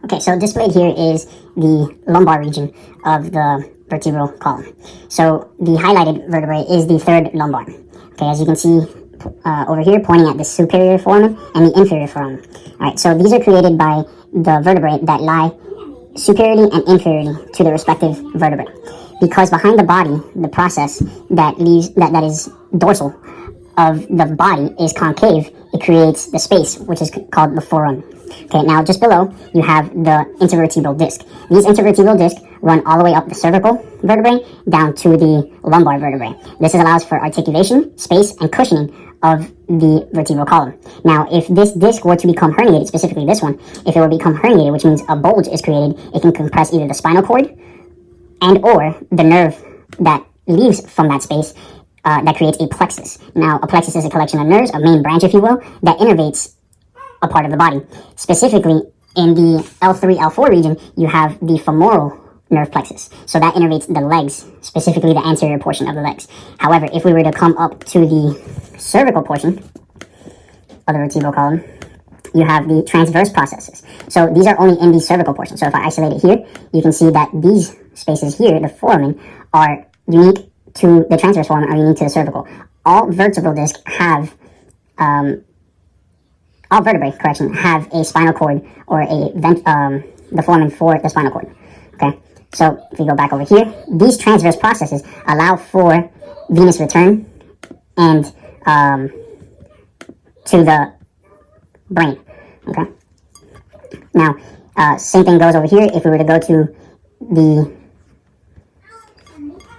Okay, so displayed here is the lumbar region of the vertebral column. So the highlighted vertebrae is the third lumbar. Okay, as you can see over here, pointing at the superior foramen and the inferior foramen. All right, so these are created by the vertebrae that lie superiorly and inferiorly to the respective vertebrae. Because behind the body, the process that is dorsal of the body is concave, it creates the space, which is called the foramen. Okay, now just below, you have the intervertebral disc. These intervertebral discs run all the way up the cervical vertebrae down to the lumbar vertebrae. This allows for articulation, space, and cushioning of the vertebral column. Now, if this disc were to become herniated, specifically this one, if it were to become herniated, which means a bulge is created, it can compress either the spinal cord and or the nerve that leaves from that space that creates a plexus. Now, a plexus is a collection of nerves, a main branch, if you will, that innervates a part of the body. Specifically, in the L3, L4 region, you have the femoral nerve plexus. So that innervates the legs, specifically the anterior portion of the legs. However, if we were to come up to the cervical portion of the vertebral column, you have the transverse processes. So these are only in the cervical portion. So if I isolate it here, you can see that these spaces here, the foramen, are unique to the transverse foramen, are unique to the cervical. All vertebral discs have all vertebrae, have a spinal cord or the foramen for the spinal cord. Okay, so if we go back over here, these transverse processes allow for venous return and to the brain. Okay, now same thing goes over here. If we were to go to the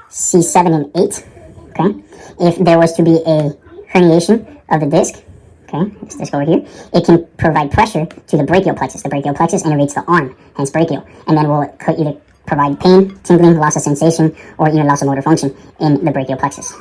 C7 and 8, okay, if there was to be a herniation of the disc, okay, this disc over here, it can provide pressure to the brachial plexus. The brachial plexus innervates the arm, hence brachial, and then will either provide pain, tingling, loss of sensation, or even loss of motor function in the brachial plexus.